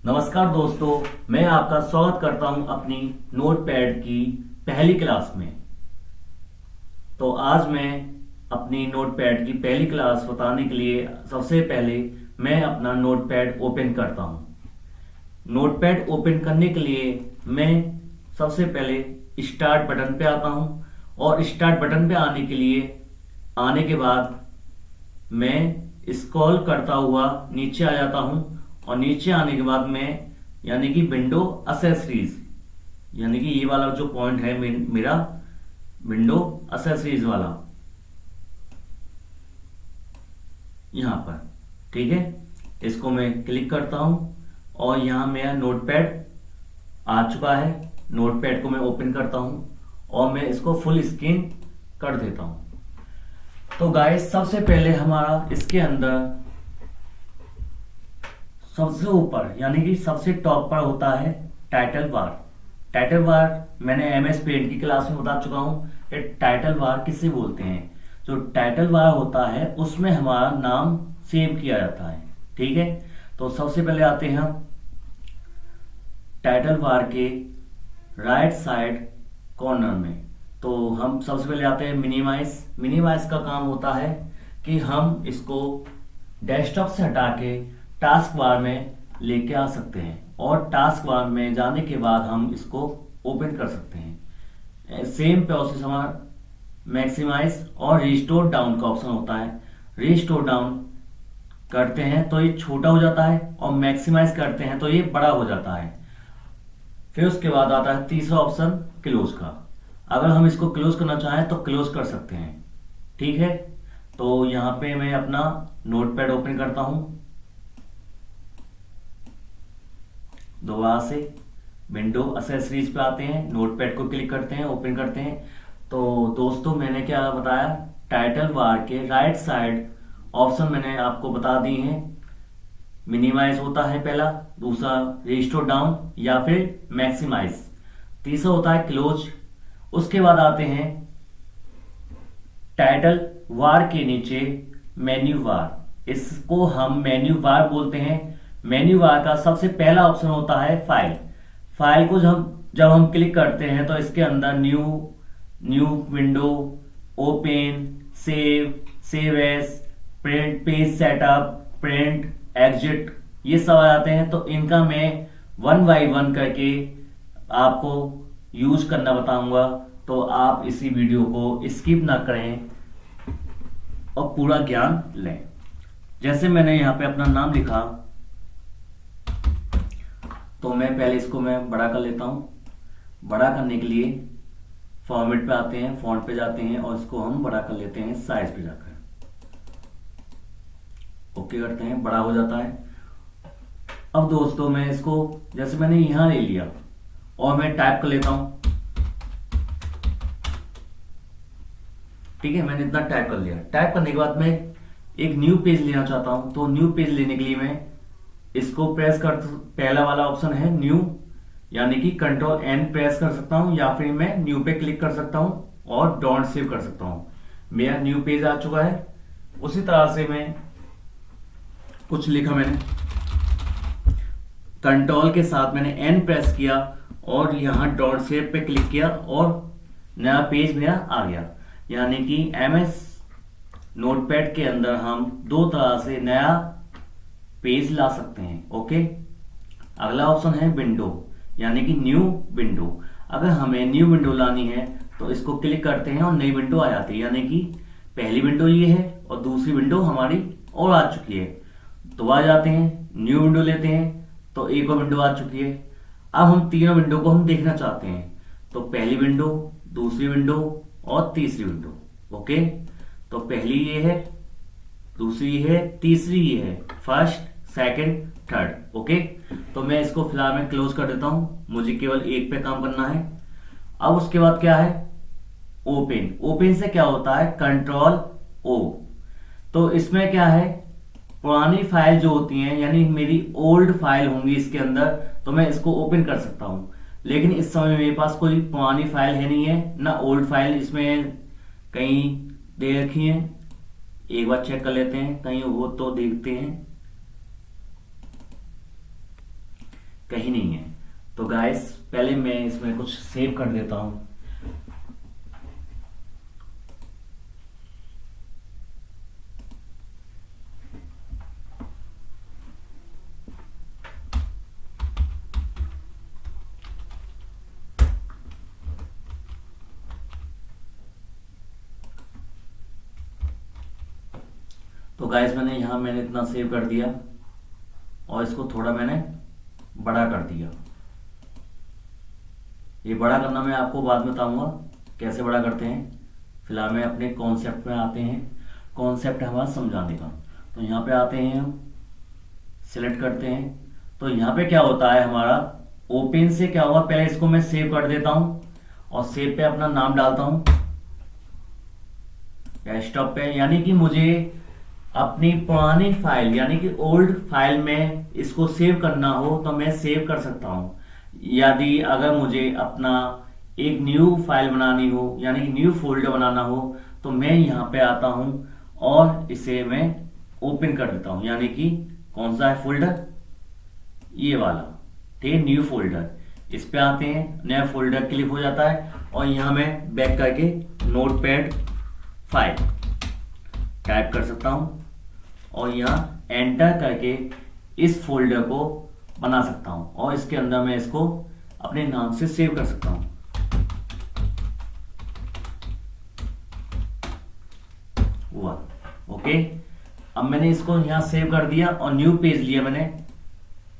नमस्कार दोस्तों, मैं आपका स्वागत करता हूं अपनी नोटपैड की पहली क्लास में। तो आज मैं अपनी नोटपैड की पहली क्लास बताने के लिए सबसे पहले मैं अपना नोटपैड ओपन करता हूं। नोटपैड ओपन करने के लिए मैं सबसे पहले स्टार्ट बटन पे आता हूं और स्टार्ट बटन पे आने के बाद मैं स्क्रॉल करता हुआ नीचे आ जाता हूं और नीचे आने के बाद मैं यानी कि विंडो असेसरीज यानी कि ये वाला जो पॉइंट है मेरा विंडो असेसरीज वाला यहां पर, ठीक है। इसको मैं क्लिक करता हूं और यहां मेरा नोटपैड आ चुका है। नोटपैड को मैं ओपन करता हूं और मैं इसको फुल स्क्रीन कर देता हूं। तो गाइस, सबसे पहले हमारा इसके अंदर सबसे ऊपर यानी कि सबसे टॉप पर होता है टाइटल बार। टाइटल बार मैंने एमएस पेंट की क्लास में बता चुका हूं कि टाइटल बार किसे बोलते हैं। जो टाइटल बार होता है उसमें हमारा नाम सेव किया जाता है, ठीक है। तो सबसे पहले आते हैं हम टाइटल बार के राइट साइड कॉर्नर में। तो हम सबसे पहले आते हैं मिनिमाइज। मिनिमाइज का काम होता है कि हम इसको डेस्कटॉप से हटा के टास्क बार में लेके आ सकते हैं और टास्क बार में जाने के बाद हम इसको ओपन कर सकते हैं। सेम प्रोसेस हमारा मैक्सिमाइज और रिस्टोर डाउन का ऑप्शन होता है। रिस्टोर डाउन करते हैं तो ये छोटा हो जाता है और मैक्सिमाइज करते हैं तो ये बड़ा हो जाता है। फिर उसके बाद आता है तीसरा ऑप्शन क्लोज का। अगर हम इसको क्लोज करना चाहें तो क्लोज कर सकते हैं, ठीक है। तो यहां पे मैं अपना नोटपैड ओपन करता हूं। दोबारा से विंडो असेसरीज पे आते हैं, नोटपैड को क्लिक करते हैं, ओपन करते हैं। तो दोस्तों, मैंने क्या बताया, टाइटल बार के राइट साइड ऑप्शन मैंने आपको बता दिए हैं। मिनिमाइज होता है पहला, दूसरा रिस्टोर डाउन या फिर मैक्सिमाइज, तीसरा होता है क्लोज। उसके बाद आते हैं टाइटल बार के नीचे मेन्यू बार। इसको हम मेन्यू बार बोलते हैं। मेन्यू बार का सबसे पहला ऑप्शन होता है फाइल। फाइल को जब हम क्लिक करते हैं तो इसके अंदर new window, open, save as, print, page setup, print, exit, ये सब आ जाते हैं। तो इनका मैं 1 बाय 1 करके आपको यूज करना बताऊंगा। तो आप इसी वीडियो को स्किप ना करें और पूरा ज्ञान लें। जैसे मैंने यहाँ पे अपना नाम लिखा तो मैं पहले इसको मैं बड़ा कर लेता हूं। बड़ा करने के लिए फॉर्मेट पे आते हैं, फॉन्ट पे जाते हैं और इसको हम बड़ा कर लेते हैं साइज पे जाकर। ओके करते हैं, बड़ा हो जाता है। अब दोस्तों, मैं इसको जैसे मैंने यहां ले लिया और मैं टाइप कर लेता हूं, ठीक है। मैंने इतना टाइप कर लिया। टाइप करने के बाद मैं एक न्यू पेज लेना चाहता हूं। तो न्यू पेज लेने के लिए मैं इसको प्रेस कर, पहला वाला ऑप्शन है न्यू, यानी कि कंट्रोल एन प्रेस कर सकता हूं या फिर मैं न्यू पे क्लिक कर सकता हूं और डॉट सेव कर सकता हूं। मेरा न्यू पेज आ चुका है। उसी तरह से मैं कुछ लिखा, मैंने कंट्रोल के साथ मैंने एन प्रेस किया और यहां डॉट सेव पे क्लिक किया और नया पेज मेरा आ गया। यानी कि एमएस नोटपैड के अंदर हम दो तरह से नया पेज ला सकते हैं, ओके। अगला ऑप्शन है विंडो, यानी कि न्यू विंडो। अगर हमें न्यू विंडो लानी है तो इसको क्लिक करते हैं और नई विंडो आ जाती है। यानी कि पहली विंडो ये है और दूसरी विंडो हमारी और आ चुकी है। तो आ जाते हैं, न्यू विंडो लेते हैं तो एक और विंडो आ चुकी है। अब हम तीनों विंडो को हम देखना चाहते हैं। तो पहली विंडो, दूसरी विंडो और तीसरी विंडो, ओके। तो पहली ये है, दूसरी है, तीसरी ये है, फर्स्ट, सेकंड, थर्ड, ओके। तो मैं इसको फिलहाल में क्लोज कर देता हूं, मुझे केवल एक पे काम करना है। अब उसके बाद क्या है, ओपन। ओपन से क्या होता है, कंट्रोल ओ। तो इसमें क्या है, पुरानी फाइल जो होती हैं, यानी मेरी ओल्ड फाइल होंगी इसके अंदर, तो मैं इसको ओपन कर सकता हूं। लेकिन इस समय मेरे पास कोई पुरानी फाइल है नहीं है, ना ओल्ड फाइल इसमें कहीं दे रखी है। एक बार चेक कर लेते हैं, कहीं हो तो देखते हैं। कहीं नहीं है। तो गाइस पहले मैं इसमें कुछ सेव कर देता हूं। तो गाइस मैंने इतना सेव कर दिया और इसको थोड़ा मैंने बड़ा कर दिया। ये बड़ा करना मैं आपको बाद में बताऊंगा कैसे बड़ा करते हैं। फिलहाल में अपने कॉन्सेप्ट में आते हैं। कॉन्सेप्ट है हमारा समझाने का। तो यहाँ पे आते हैं, हम सिलेक्ट करते हैं। तो यहाँ पे क्या होता है हमारा ओपन से क्या हुआ, पहले इसको मैं सेव कर देता हूं और सेव पे अपना नाम डालता हूं डेस्कटॉप पे। यानी कि मुझे अपनी पुरानी फाइल यानी कि ओल्ड फाइल में इसको सेव करना हो तो मैं सेव कर सकता हूं। यदि अगर मुझे अपना एक न्यू फाइल बनानी हो यानी कि न्यू फोल्डर बनाना हो तो मैं यहाँ पे आता हूं और इसे मैं ओपन कर देता हूं। यानी कि कौन सा है फोल्डर, ये वाला, ठीक है, न्यू फोल्डर। इस पे आते हैं, नया फोल्डर क्लिक हो जाता है और यहाँ मैं बैक करके नोटपैड 5 टाइप कर सकता हूं और यहाँ एंटर करके इस फोल्डर को बना सकता हूं और इसके अंदर मैं इसको अपने नाम से सेव कर सकता हूं। हुआ ओके। अब मैंने इसको यहां सेव कर दिया और न्यू पेज लिया, मैंने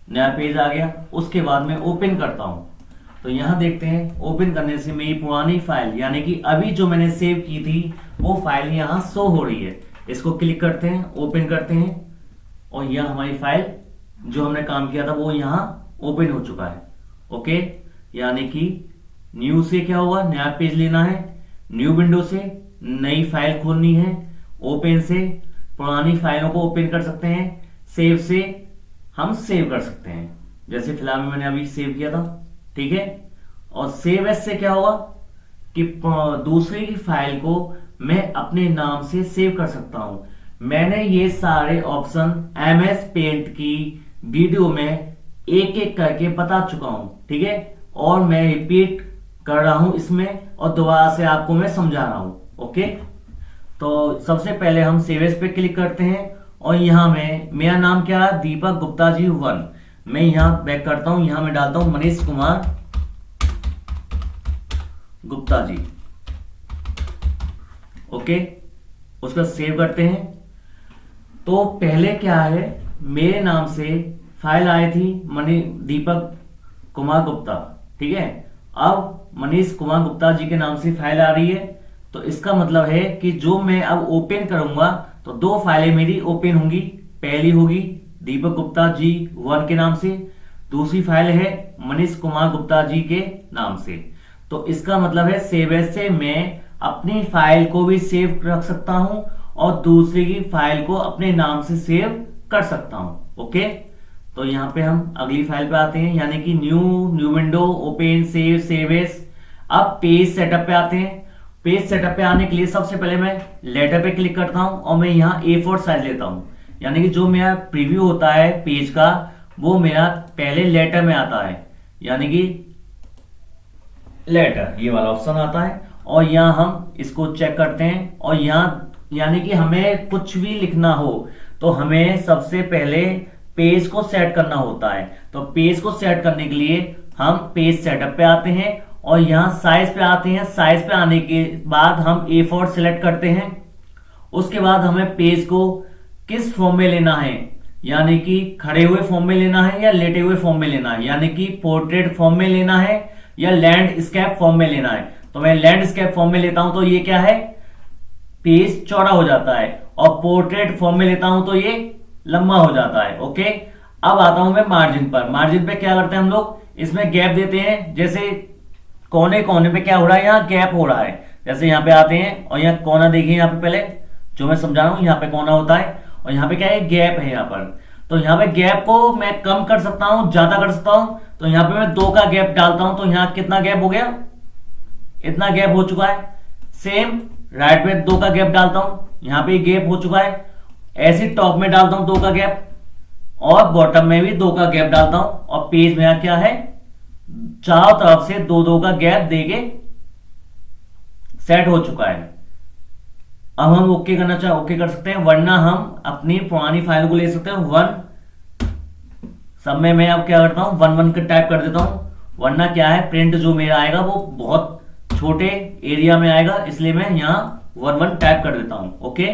नया पेज आ गया। उसके बाद मैं ओपन करता हूं तो यहां देखते हैं ओपन करने से मेरी पुरानी फाइल यानी कि अभी जो मैंने सेव की थी वो फाइल यहां शो हो रही है। इसको क्लिक करते हैं, ओपन करते हैं और यह हमारी फाइल जो हमने काम किया था वो यहां ओपन हो चुका है। ओके, यानी कि न्यू से क्या हुआ, नया पेज लेना है, न्यू विंडो से नई फाइल खोलनी है, ओपन से पुरानी फाइलों को ओपन कर सकते हैं, सेव से हम सेव कर सकते हैं। जैसे फिलहाल में मैंने अभी सेव किया था, ठीक है। और सेव एज से क्या हुआ कि दूसरे की फाइल को मैं अपने नाम से सेव कर सकता हूं। मैंने ये सारे ऑप्शन MS पेंट की वीडियो में एक एक करके बता चुका हूं, ठीक है। और मैं रिपीट कर रहा हूं इसमें और दोबारा से आपको मैं समझा रहा हूं। ओके, तो सबसे पहले हम सेव एज पे क्लिक करते हैं और यहां में मेरा नाम क्या है, दीपक गुप्ता जी 1। मैं यहां बैक करता हूं, यहां मैं डालता हूं मनीष कुमार गुप्ता जी। ओके, उसका सेव करते हैं। तो पहले क्या है, मेरे नाम से फाइल आई थी दीपक कुमार गुप्ता, ठीक है। अब मनीष कुमार गुप्ता जी के नाम से फाइल आ रही है। तो इसका मतलब है कि जो मैं अब ओपन करूंगा तो दो फाइलें मेरी ओपन होंगी। पहली होगी दीपक गुप्ता जी 1 के नाम से, दूसरी फाइल है मनीष कुमार गुप्ता जी के नाम से। तो इसका मतलब है सेव एज से मैं अपनी फाइल को भी सेव रख सकता हूं और दूसरे की फाइल को अपने नाम से सेव कर सकता हूं। ओके, तो यहां पे हम अगली फाइल पे आते हैं यानी कि new window, open, save as. अब पेज सेटअप पे आते हैं। पेज सेटअप पे आने के लिए सबसे पहले मैं लेटर पे क्लिक करता हूं और मैं यहाँ A4 साइज लेता हूं। यानी कि जो मेरा प्रीव्यू होता है पेज का वो मेरा पहले लेटर में आता है, यानी कि लेटर ये वाला ऑप्शन आता है। और यहाँ हम इसको चेक करते हैं और यहाँ यानी कि हमें कुछ भी लिखना हो तो हमें सबसे पहले पेज को सेट करना होता है। तो पेज को सेट करने के लिए हम पेज सेटअप पे आते हैं और यहाँ साइज पे आते हैं। साइज पे आने के बाद हम A4 सिलेक्ट करते हैं। उसके बाद हमें पेज को किस फॉर्म में लेना है, यानी कि खड़े हुए फॉर्म में लेना है या लेटे हुए फॉर्म में लेना है, यानी कि पोर्ट्रेट फॉर्म में लेना है या लैंडस्केप फॉर्म में लेना है। तो मैं लैंडस्केप फॉर्म में लेता हूं तो ये क्या है, पेज चौड़ा हो जाता है, और पोर्ट्रेट फॉर्म में लेता हूं तो ये लंबा हो जाता है। ओके, अब आता हूं मैं मार्जिन पर। मार्जिन पे क्या करते हैं हम लोग, इसमें गैप देते हैं। जैसे कोने कोने पे क्या हो रहा है, यहाँ गैप हो रहा है। जैसे यहाँ पे आते हैं और यहाँ कोना देखिए, यहाँ पे पहले जो मैं समझा रहा हूं यहाँ पे कोना होता है और यहाँ पे क्या है, गैप है यहाँ पर। तो यहाँ पे गैप को मैं कम कर सकता हूं, ज्यादा कर सकता हूं। तो यहाँ पे मैं 2 का गैप डालता हूं तो यहाँ कितना गैप हो गया, इतना गैप हो चुका है। सेम राइट पे 2 का गैप डालता हूं, यहाँ पे गैप हो चुका है। ऐसे टॉप में डालता हूं 2 का गैप और बॉटम में भी 2 का गैप डालता हूं और पेज में क्या है, चारों तरफ से 2-2 का गैप देके सेट हो चुका है। अब हम ओके करना चाहे ओके कर सकते हैं, वरना हम अपनी पुरानी फाइल को ले सकते हैं। 1 सब में मैं अब क्या करता हूं 1-1 का टाइप कर देता हूं, वरना क्या है प्रिंट जो मेरा आएगा वो बहुत छोटे एरिया में आएगा, इसलिए मैं यहां 1-1 टाइप कर देता हूं। ओके,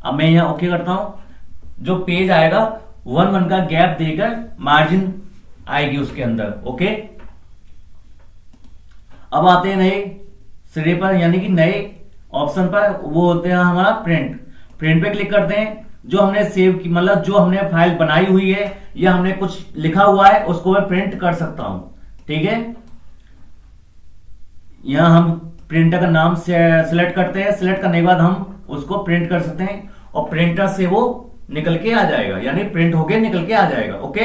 अब मैं यहां ओके करता हूं, जो पेज आएगा 1-1 का गैप देकर मार्जिन आएगी उसके अंदर। ओके, अब आते हैं नए सिरे पर, यानी कि नए ऑप्शन पर, वो होते हैं हमारा प्रिंट। प्रिंट पे क्लिक करते हैं। जो हमने सेव की, मतलब जो हमने फाइल बनाई हुई है या हमने कुछ लिखा हुआ है उसको मैं प्रिंट कर सकता हूं। ठीक है, यहां हम प्रिंटर का नाम सिलेक्ट करते हैं। सिलेक्ट करने के बाद हम उसको प्रिंट कर सकते हैं और प्रिंटर से वो निकल के आ जाएगा, यानी प्रिंट होके निकल के आ जाएगा। ओके,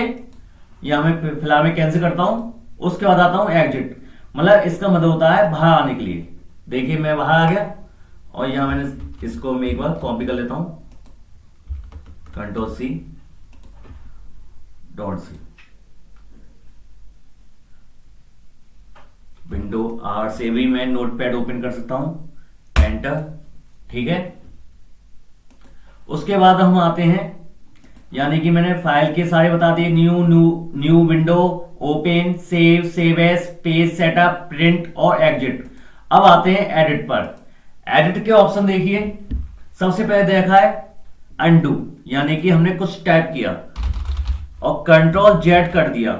यहां मैं फिलहाल मैं कैंसिल करता हूं। उसके बाद आता हूं एग्जिट, मतलब इसका मतलब होता है बाहर आने के लिए। देखिए मैं बाहर आ गया और यहां मैंने इसको मैं एक बार कॉपी कर लेता हूं, Ctrl+C, .C, विंडो R से भी मैं नोटपैड ओपन कर सकता हूं, एंटर। ठीक है, उसके बाद हम आते हैं, यानी कि मैंने फाइल के सारे बता दिए, new window, open, save as, page setup, print और एग्जिट। अब आते हैं एडिट पर। एडिट के ऑप्शन देखिए, सबसे पहले देखा है अनडू, यानी कि हमने कुछ टाइप किया और Ctrl+Z कर दिया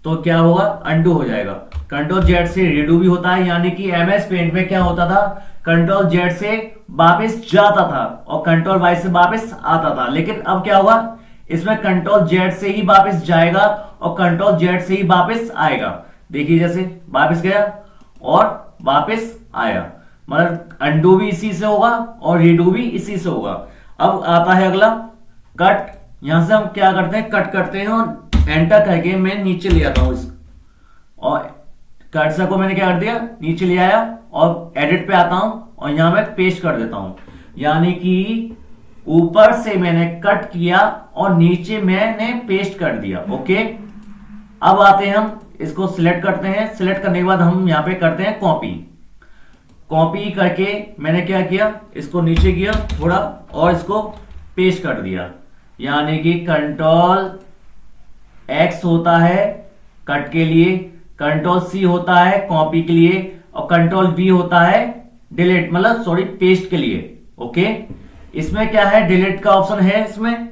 तो क्या होगा, अनडू हो जाएगा। Ctrl+Z से रीडू भी होता है, यानी कि MS पेंट में क्या होता था, Ctrl+Z से वापस जाता था और Ctrl+Y से वापस आता था। लेकिन अब क्या होगा, इसमें Ctrl+Z से ही वापस जाएगा और Ctrl+Z से ही वापस आएगा। देखिए जैसे वापस गया और वापस आया, मतलब अनडू भी इसी से होगा और रीडू भी इसी से होगा। अब आता है अगला कट। यहां से हम क्या करते हैं, कट करते हैं और एंटर करके मैं नीचे ले आता हूं और कर्सर को मैंने क्या कर दिया, नीचे ले आया और एडिट पे आता हूं और यहां मैं पेस्ट कर देता हूं, यानी कि ऊपर से मैंने कट किया और नीचे मैंने पेस्ट कर दिया। ओके, अब आते हैं हम इसको सिलेक्ट करते हैं। सिलेक्ट करने के बाद हम यहां पे करते हैं कॉपी। कॉपी करके मैंने क्या किया, इसको नीचे किया थोड़ा और इसको पेस्ट कर दिया, यानी कि Ctrl+X होता है कट के लिए, Ctrl+C होता है कॉपी के लिए और Ctrl+V होता है डिलीट, मतलब सॉरी पेस्ट के लिए। ओके, इसमें क्या है, डिलीट का ऑप्शन है इसमें।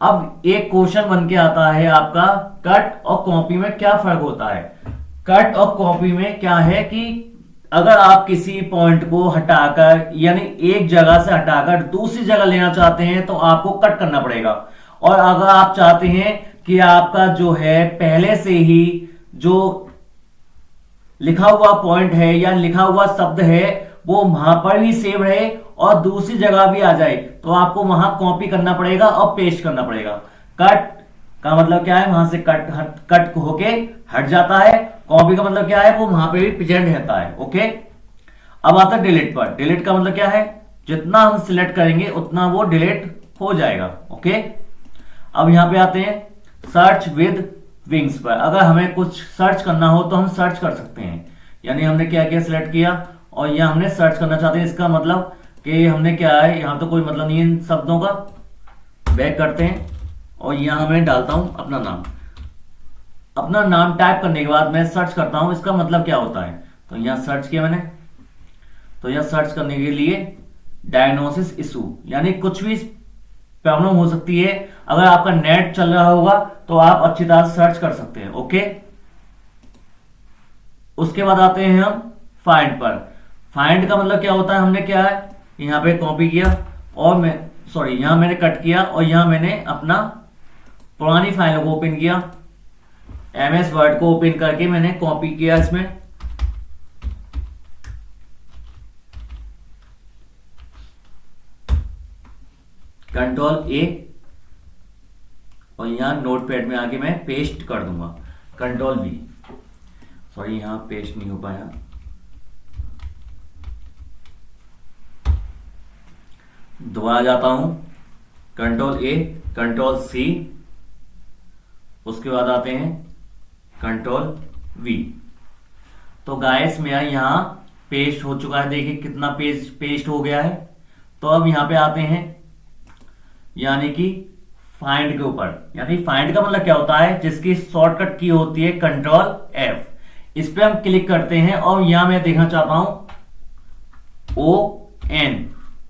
अब एक क्वेश्चन बन के आता है आपका, कट और कॉपी में क्या फर्क होता है। कट और कॉपी में क्या है कि अगर आप किसी पॉइंट को हटाकर, यानी एक जगह से हटाकर दूसरी जगह लेना चाहते हैं तो आपको कट करना पड़ेगा, और अगर आप चाहते हैं कि आपका जो है पहले से ही जो लिखा हुआ पॉइंट है या लिखा हुआ शब्द है वो वहां पर भी सेव रहे और दूसरी जगह भी आ जाए, तो आपको वहां कॉपी करना पड़ेगा और पेस्ट करना पड़ेगा। कट का मतलब क्या है, वहां से कट होके हट जाता है। कॉपी का मतलब क्या है, वो वहां पे भी प्रेजेंट रहता है। ओके, अब आता है डिलीट पर। डिलीट का मतलब क्या है, जितना हम सिलेक्ट करेंगे उतना वो डिलीट हो जाएगा। ओके, अब यहां पे आते हैं सर्च विद विंग्स पर। अगर हमें कुछ सर्च करना हो तो हम सर्च कर सकते हैं, यानी हमने क्या किया, सिलेक्ट किया और यहां हमने सर्च करना चाहते हैं। इसका मतलब कि हमने क्या है, यहां तो कोई मतलब नहीं है इन शब्दों का। बैक करते हैं और यहां मैं डालता हूं अपना नाम। अपना नाम टाइप करने के बाद मैं सर्च करता हूं, इसका मतलब क्या होता है, तो यहां सर्च किया मैंने, तो यहां सर्च करने के लिए डायग्नोसिस इशू, यानी कुछ भी प्रॉब्लम हो सकती है। अगर आपका नेट चल रहा होगा तो आप अच्छी तरह सर्च कर सकते हैं। ओके, उसके बाद आते हैं हम फाइंड पर। फाइंड का मतलब क्या होता है, हमने क्या है यहां पे कॉपी किया और यहां मैंने कट किया और यहां मैंने अपना पुरानी फाइलों को ओपन किया, MS वर्ड को ओपन करके मैंने कॉपी किया इसमें, Ctrl+A और यहां नोटपैड में आके मैं पेस्ट कर दूंगा, Ctrl+V। सॉरी यहां पेस्ट नहीं हो पाया, दोबारा जाता हूं, Ctrl+A, Ctrl+C उसके बाद आते हैं कंट्रोल वी। तो गाइस मेरा यहाँ पेस्ट हो चुका है, देखिए कितना पेस्ट हो गया है। तो अब यहाँ पे आते हैं यानी कि फाइंड के ऊपर। यानी फाइंड का मतलब क्या होता है, जिसकी शॉर्टकट की होती है कंट्रोल एफ। इस पे हम क्लिक करते हैं और यहां मैं देखना चाहता हूं ओ एन,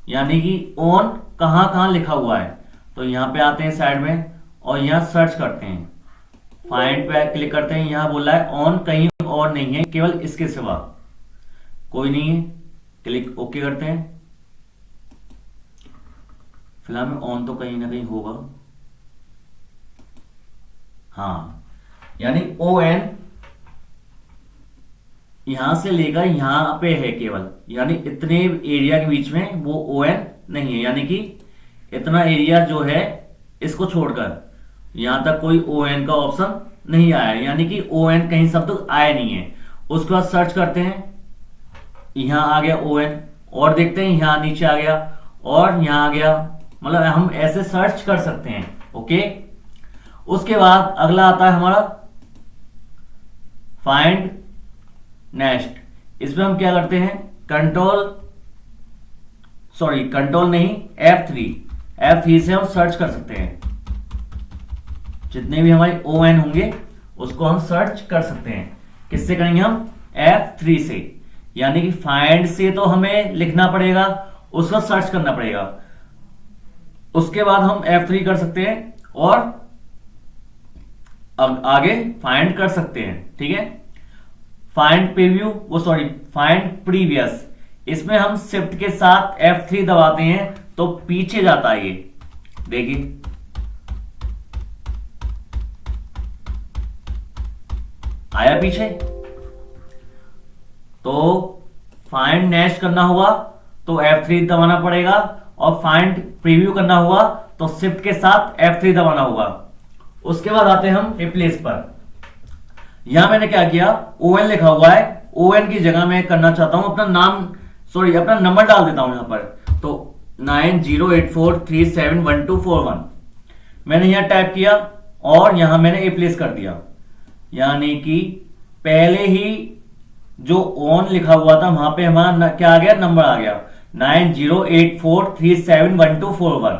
यानी कि ऑन कहां लिखा हुआ है। तो यहां पे आते हैं साइड में और यहां सर्च करते हैं, फाइंड पे क्लिक करते हैं। यहां बोला है ऑन कहीं और नहीं है, केवल इसके सिवा कोई नहीं है। क्लिक ओके करते हैं। फिलहाल में ऑन तो कहीं ना कहीं होगा, हाँ, यानी ओ एन यहां से लेकर यहां पे है केवल, यानी इतने एरिया के बीच में वो ओ एन नहीं है। यानी कि इतना एरिया जो है इसको छोड़कर यहां तक कोई ओ एन का ऑप्शन नहीं आया, यानी कि ओ एन कहीं शब्द आया नहीं है। उसके बाद सर्च करते हैं, यहां आ गया ओ एन, और देखते हैं यहां नीचे आ गया और यहां आ गया। मतलब हम ऐसे सर्च कर सकते हैं। ओके, उसके बाद अगला आता है हमारा फाइंड नेक्स्ट। इसमें हम क्या करते हैं, कंट्रोल नहीं, F3 से हम सर्च कर सकते हैं। जितने भी हमारे ओ एन होंगे उसको हम सर्च कर सकते हैं। किससे करेंगे हम, F3 से। यानी कि फाइंड से तो हमें लिखना पड़ेगा, उसको सर्च करना पड़ेगा। उसके बाद हम F3 कर सकते हैं और अब आगे फाइंड कर सकते हैं। ठीक है, फाइंड प्रीवियस, इसमें हम शिफ्ट के साथ F3 दबाते हैं तो पीछे जाता है। ये देखिए आया पीछे। तो फाइंड नेक्स्ट करना हुआ तो F3 दबाना पड़ेगा, और फाइंड प्रीव्यू करना हुआ तो शिफ्ट के साथ F3 दबाना होगा। उसके बाद आते हैं हम रिप्लेस पर। यहां मैंने क्या किया, ON लिखा हुआ है, ON की जगह मैं करना चाहता हूं अपना नंबर डाल देता हूं यहां पर। तो 9084371241 मैंने यहां टाइप किया और यहां मैंने रिप्लेस कर दिया। यानी कि पहले ही जो ऑन लिखा हुआ था वहां पे हमारा क्या आ गया, नंबर आ गया 9084371241।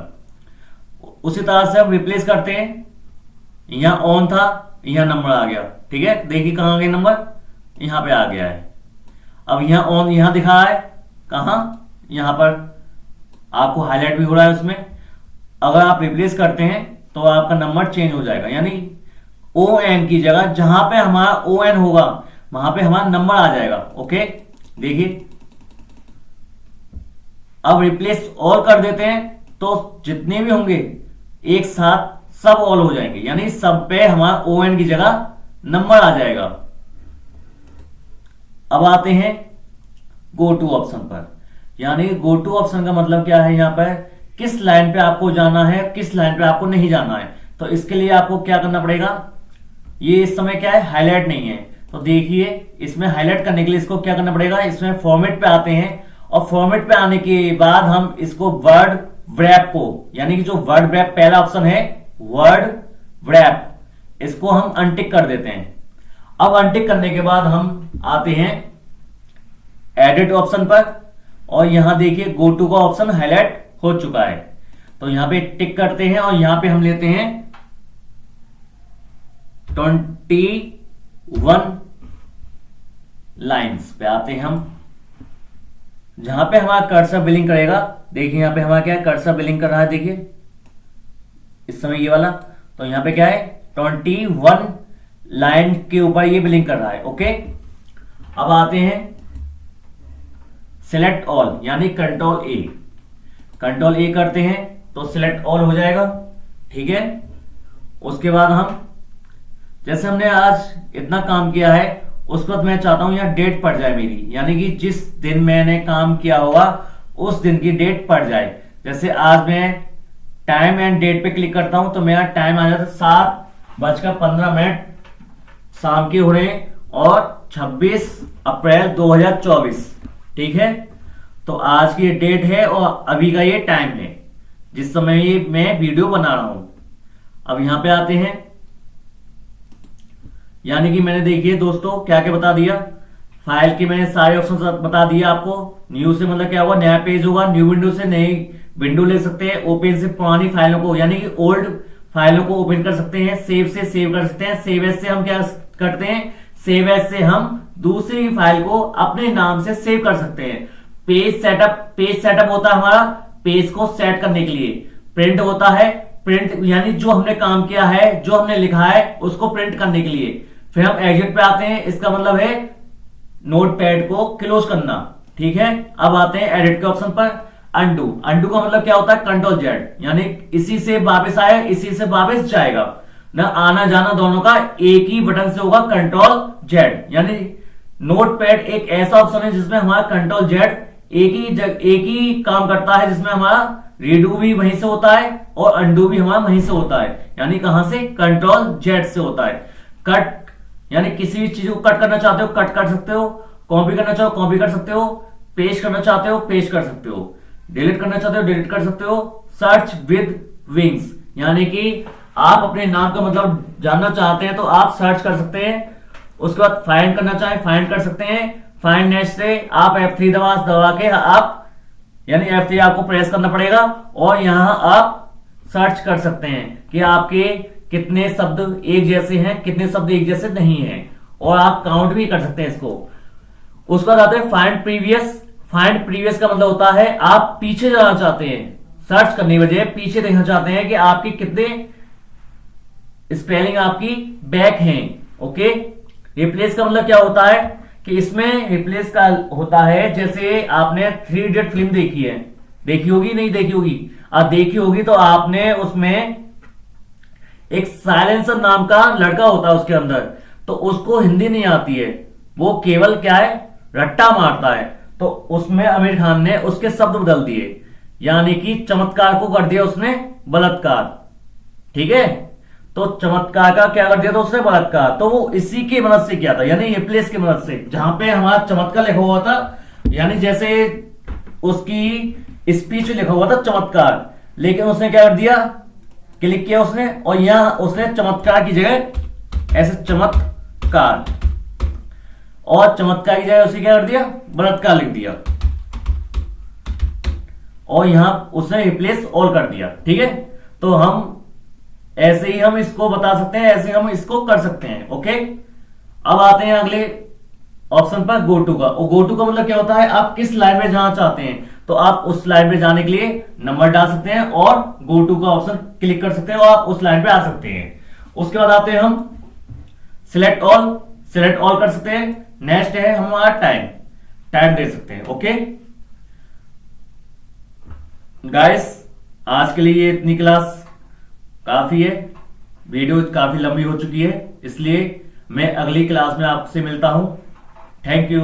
उसी तरह से हम रिप्लेस करते हैं, यहां ऑन था, यहां नंबर आ गया। ठीक है, देखिए कहां आ गया नंबर, यहां पे आ गया है। अब यहां ऑन यहां दिखा है, कहां, यहां पर आपको हाईलाइट भी हो रहा है उसमें। अगर आप रिप्लेस करते हैं तो आपका नंबर चेंज हो जाएगा, यानी ON की जगह जहां पे हमारा ON होगा वहां पे हमारा नंबर आ जाएगा। ओके, देखिए अब रिप्लेस ऑल कर देते हैं तो जितने भी होंगे एक साथ सब ऑल हो जाएंगे, यानी सब पे हमारा ON की जगह नंबर आ जाएगा। अब आते हैं गो टू ऑप्शन पर। यानी गो टू ऑप्शन का मतलब क्या है, यहां पर किस लाइन पे आपको जाना है, किस लाइन पे आपको नहीं जाना है। तो इसके लिए आपको क्या करना पड़ेगा, ये इस समय क्या है, हाईलाइट नहीं है। तो देखिए इसमें हाईलाइट करने के लिए इसको क्या करना पड़ेगा, इसमें फॉर्मेट पे आते हैं और फॉर्मेट पे आने के बाद हम इसको वर्ड व्रैप को, यानी कि जो वर्ड व्रैप पहला ऑप्शन है वर्ड व्रैप, इसको हम अनटिक कर देते हैं। अब अनटिक करने के बाद हम आते हैं एडिट ऑप्शन पर और यहां देखिए गो टू का ऑप्शन हाईलाइट हो चुका है। तो यहां पे टिक करते हैं और यहां पे हम लेते हैं 21 लाइंस पे आते हैं हम, जहां पे हमारा कर्सर बिलिंग करेगा। देखिए यहां पे हमारा क्या है, कर्सर बिलिंग कर रहा है, देखिए इस समय ये वाला। तो यहां पे क्या है, 21 लाइन के ऊपर ये बिलिंग कर रहा है। ओके, अब आते हैं सिलेक्ट ऑल, यानी कंट्रोल ए करते हैं तो सिलेक्ट ऑल हो जाएगा। ठीक है, उसके बाद हम जैसे हमने आज इतना काम किया है उसके बाद मैं चाहता हूं यहां डेट पड़ जाए मेरी, यानी कि जिस दिन मैंने काम किया होगा उस दिन की डेट पड़ जाए। जैसे आज मैं टाइम एंड डेट पे क्लिक करता हूं तो मेरा टाइम आ जाता है 7:15 शाम के हो रहे हैं और 26 अप्रैल 2024। ठीक है, तो आज की डेट है और अभी का ये टाइम है जिस समय ये मैं वीडियो बना रहा हूं। अब यहां पे आते हैं यानी कि मैंने देखिए दोस्तों क्या क्या बता दिया, फाइल के मैंने सारे ऑप्शन बता दिए आपको। न्यू से मतलब क्या होगा, नया पेज होगा, न्यू विंडो से नई विंडो ले सकते हैं, ओपन से पुरानी फाइलों को यानी कि ओल्ड फाइलों को ओपन कर सकते हैं, सेव से सेव कर सकते हैं, सेव एज से हम क्या करते हैं, सेव एज से हम दूसरी फाइल को अपने नाम से सेव कर सकते हैं। पेज सेटअप होता है हमारा पेज को सेट करने के लिए। प्रिंट होता है, प्रिंट यानी जो हमने काम किया है, जो हमने लिखा है उसको प्रिंट करने के लिए। फिर हम एग्जिट पे आते हैं, इसका मतलब है नोटपैड को क्लोज करना। ठीक है, अब आते हैं एडिट के ऑप्शन पर। अंडू का मतलब क्या होता है, कंट्रोल जेड, यानी इसी से वापस आया इसी से वापस जाएगा ना, आना जाना दोनों का एक ही बटन से होगा, कंट्रोल जेड। यानी नोटपैड एक ऐसा ऑप्शन है जिसमें हमारा कंट्रोल जेड एक ही काम करता है, जिसमें हमारा रीडू भी वहीं से होता है और अंडू भी हमारा वहीं से होता है, यानी कहां से, कंट्रोल जेड से होता है। कट यानी किसी भी चीज को कट करना चाहते हो कट कर सकते हो, कॉपी करना चाहो कॉपी कर सकते हो, पेस्ट करना चाहते हो पेस्ट कर सकते हो, डिलीट करना चाहते हो डिलीट कर सकते हो। सर्च विद विंग्स यानी कि आप अपने नाम का मतलब जानना चाहते हैं तो आप सर्च कर सकते हैं। उसके बाद फाइंड करना चाहे फाइंड कर सकते हैं। फाइंड नेक्स्ट से आप F3 दबा के आप यानी F3 आपको प्रेस करना पड़ेगा और यहां आप सर्च कर सकते हैं कि आपके कितने शब्द एक जैसे हैं, कितने शब्द एक जैसे नहीं हैं, और आप काउंट भी कर सकते हैं इसको। उसके बाद आते हैं फाइंड प्रीवियस। फाइंड प्रीवियस का मतलब होता है आप पीछे जाना चाहते हैं, सर्च करने की बजाय पीछे देखना चाहते हैं कि आपके कितने स्पेलिंग आपकी बैक हैं। ओके, रिप्लेस का मतलब क्या होता है कि इसमें रिप्लेस का होता है, जैसे आपने 3 इडियट फिल्म देखी है, देखी होगी नहीं देखी होगी, अब देखी होगी तो आपने उसमें एक साइलेंसर नाम का लड़का होता है उसके अंदर, तो उसको हिंदी नहीं आती है, वो केवल क्या है रट्टा मारता है, तो उसमें आमिर खान ने उसके शब्द बदल दिए, यानी कि चमत्कार को कर दिया उसने बलात्कार। ठीक है, तो चमत्कार का क्या कर दिया था उसने बलात्कार, तो वो इसी की मदद से किया था, यानी रिप्लेस की मदद से। जहां पे हमारा चमत्कार लिखा हुआ था, यानी जैसे उसकी स्पीच लिखा हुआ था चमत्कार, लेकिन उसने क्या कर दिया, क्लिक किया उसने और यहां उसने चमत्कार की जगह ऐसे चमत्कार, और चमत्कार की जगह उसे क्या कर दिया बलात्कार लिख दिया, और यहां उसने रिप्लेस ऑल कर दिया। ठीक है, तो हम ऐसे ही हम इसको बता सकते हैं, ऐसे हम इसको कर सकते हैं। ओके, अब आते हैं अगले ऑप्शन पर, गो टू का। और गो टू का मतलब क्या होता है, आप किस लाइन में जाना चाहते हैं तो आप उस लाइन में जाने के लिए नंबर डाल सकते हैं और गो टू का ऑप्शन क्लिक कर सकते हैं और आप उस लाइन पे आ सकते हैं। उसके बाद आते हैं हम सिलेक्ट ऑल कर सकते हैं। नेक्स्ट है हमारा टाइम दे सकते हैं। ओके गाइस, आज के लिए इतनी क्लास काफी है, वीडियो काफी लंबी हो चुकी है, इसलिए मैं अगली क्लास में आपसे मिलता हूं। Thank you.